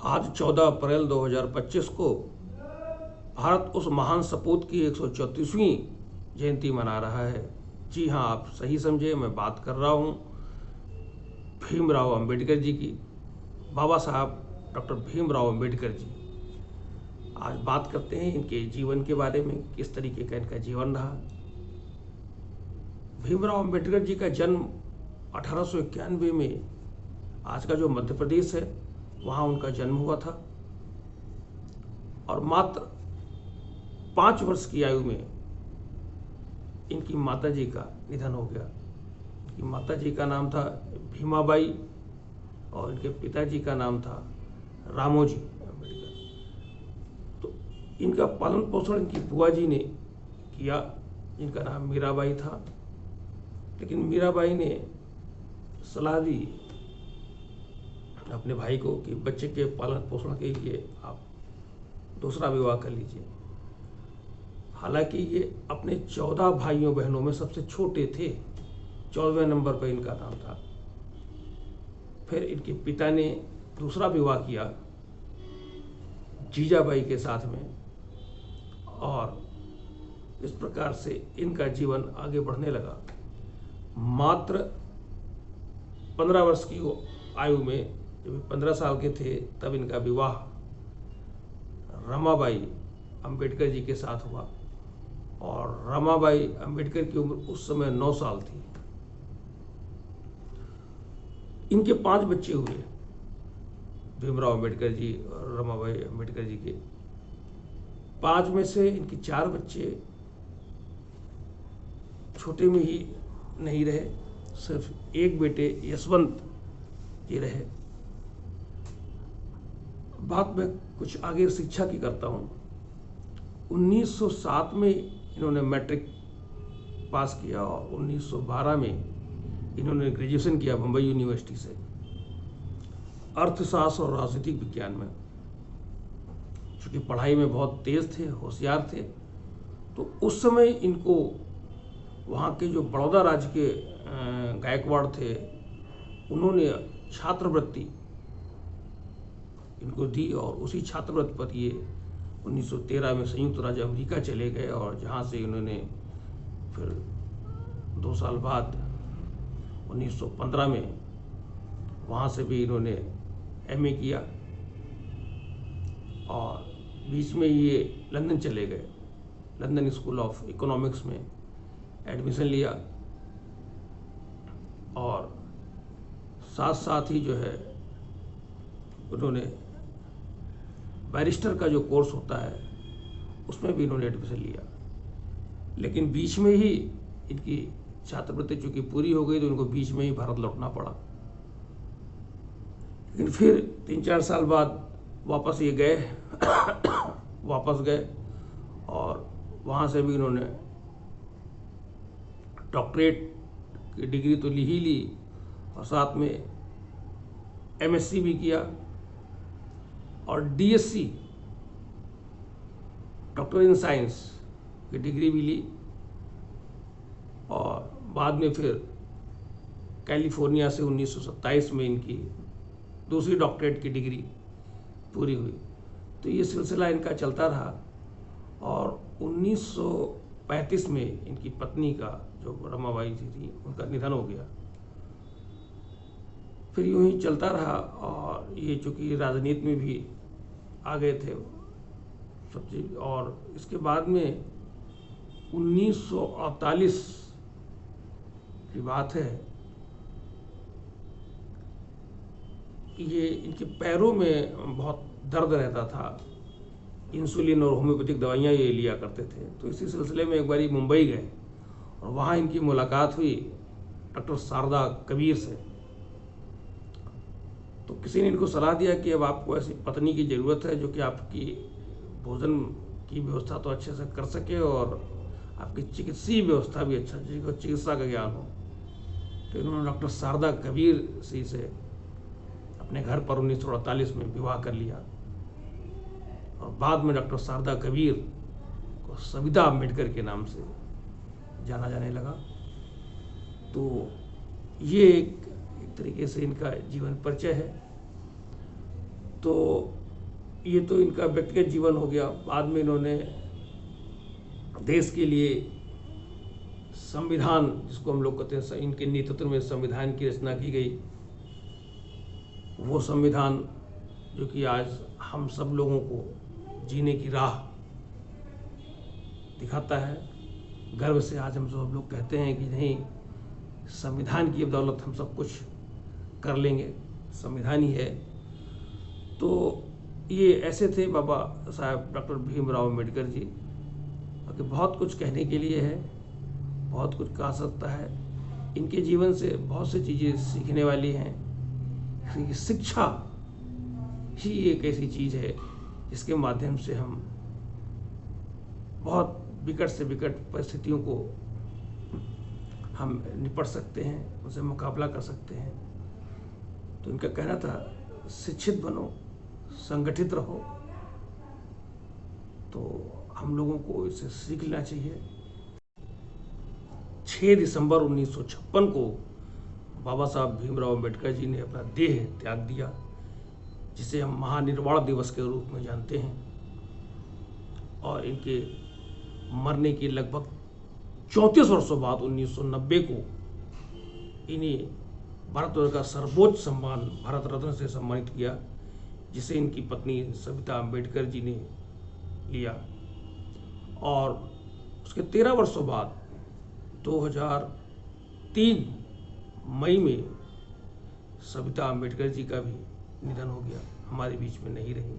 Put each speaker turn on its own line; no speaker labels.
आज 14 अप्रैल 2025 को भारत उस महान सपूत की 134वीं जयंती मना रहा है। जी हाँ, आप सही समझे, मैं बात कर रहा हूँ भीमराव अंबेडकर जी की, बाबा साहब डॉक्टर भीमराव अंबेडकर जी। आज बात करते हैं इनके जीवन के बारे में, किस तरीके का इनका जीवन रहा। भीमराव अंबेडकर जी का जन्म 1891 में आज का जो मध्य प्रदेश है वहाँ उनका जन्म हुआ था और मात्र 5 वर्ष की आयु में इनकी माता जी का निधन हो गया। इनकी माता जी का नाम था भीमाबाई और इनके पिताजी का नाम था रामोजी अंबेडकर। तो इनका पालन पोषण इनकी बुआ जी ने किया, जिनका नाम मीराबाई था। लेकिन मीराबाई ने सलाह दी अपने भाई को कि बच्चे के पालन पोषण के लिए आप दूसरा विवाह कर लीजिए। हालांकि ये अपने 14 भाइयों बहनों में सबसे छोटे थे, 14वें नंबर पर इनका नाम था। फिर इनके पिता ने दूसरा विवाह किया जीजाबाई के साथ में और इस प्रकार से इनका जीवन आगे बढ़ने लगा। मात्र 15 वर्ष की आयु में, जब 15 साल के थे, तब इनका विवाह रमाबाई अंबेडकर जी के साथ हुआ और रमाबाई अंबेडकर की उम्र उस समय 9 साल थी। इनके 5 बच्चे हुए, भीमराव अंबेडकर जी और रमाबाई अंबेडकर जी के। 5 में से इनके 4 बच्चे छोटे में ही नहीं रहे, सिर्फ एक बेटे यशवंत जी रहे। बात मैं कुछ आगे शिक्षा की करता हूँ। 1907 में इन्होंने मैट्रिक पास किया और 1912 में इन्होंने ग्रेजुएशन किया बम्बई यूनिवर्सिटी से अर्थशास्त्र और राजनीतिक विज्ञान में। चूँकि पढ़ाई में बहुत तेज थे, होशियार थे, तो उस समय इनको वहाँ के जो बड़ौदा राज्य के गायकवाड़ थे, उन्होंने छात्रवृत्ति इनको दी और उसी छात्रवृत्ति पर ये 1913 में संयुक्त राज्य अमेरिका चले गए और जहाँ से इन्होंने फिर 2 साल बाद 1915 में वहाँ से भी इन्होंने एमए किया और बीच में ये लंदन चले गए। लंदन स्कूल ऑफ इकोनॉमिक्स में एडमिशन लिया और साथ साथ ही जो है उन्होंने बैरिस्टर का जो कोर्स होता है उसमें भी इन्होंने एडमिशन लिया। लेकिन बीच में ही इनकी छात्रवृत्ति चूँकि पूरी हो गई तो इनको बीच में ही भारत लौटना पड़ा। लेकिन फिर 3-4 साल बाद वापस ये गए वापस गए और वहाँ से भी इन्होंने डॉक्टरेट की डिग्री तो ली ही ली और साथ में एमएससी भी किया और डीएससी डॉक्टर इन साइंस की डिग्री भी ली और बाद में फिर कैलिफोर्निया से 1927 में इनकी दूसरी डॉक्टरेट की डिग्री पूरी हुई। तो ये सिलसिला इनका चलता रहा और 1935 में इनकी पत्नी का, जो रमाबाई जी थी, उनका निधन हो गया। फिर यूं ही चलता रहा और ये चूँकि राजनीति में भी आ गए थे सब चीज। और इसके बाद में 1948 की बात है, ये इनके पैरों में बहुत दर्द रहता था, इंसुलिन और होम्योपैथिक दवाइयाँ ये लिया करते थे। तो इसी सिलसिले में एक बारी मुंबई गए और वहाँ इनकी मुलाकात हुई डॉक्टर शारदा कबीर से। तो किसी ने इनको सलाह दिया कि अब आपको ऐसी पत्नी की ज़रूरत है जो कि आपकी भोजन की व्यवस्था तो अच्छे से कर सके और आपकी चिकित्सीय व्यवस्था भी अच्छा, जिसको चिकित्सा का ज्ञान हो। तो इन्होंने डॉक्टर शारदा कबीर सी से अपने घर पर 1948 में विवाह कर लिया और बाद में डॉक्टर शारदा कबीर को सविता अम्बेडकर के नाम से जाना जाने लगा। तो ये एक तरीके से इनका जीवन परिचय है। तो ये तो इनका व्यक्तिगत जीवन हो गया। बाद में इन्होंने देश के लिए संविधान, जिसको हम लोग कहते हैं, इनके नेतृत्व में संविधान की रचना की गई। वो संविधान जो कि आज हम सब लोगों को जीने की राह दिखाता है। गर्व से आज हम सब लोग कहते हैं कि नहीं, संविधान की बदौलत हम सब कुछ कर लेंगे, संविधान ही है। तो ये ऐसे थे बाबा साहब डॉक्टर भीमराव अम्बेडकर जी, कि बहुत कुछ कहने के लिए है, बहुत कुछ कहा सकता है। इनके जीवन से बहुत सी चीज़ें सीखने वाली हैं। शिक्षा ही एक ऐसी चीज़ है जिसके माध्यम से हम बहुत विकट से विकट परिस्थितियों को हम निपट सकते हैं, उनसे मुकाबला कर सकते हैं। तो इनका कहना था, शिक्षित बनो, संगठित रहो। तो हम लोगों को इसे सीख लेना चाहिए। 6 दिसंबर 1956 को बाबा साहब भीमराव अम्बेडकर जी ने अपना देह त्याग दिया, जिसे हम महानिर्वाण दिवस के रूप में जानते हैं। और इनके मरने के लगभग 34 वर्षों बाद 1990 को इन्हें भारतवर्ष का सर्वोच्च सम्मान भारत रत्न से सम्मानित किया, जिसे इनकी पत्नी सविता अम्बेडकर जी ने लिया। और उसके 13 वर्षों बाद 2003 मई में सविता अम्बेडकर जी का भी निधन हो गया, हमारे बीच में नहीं रही।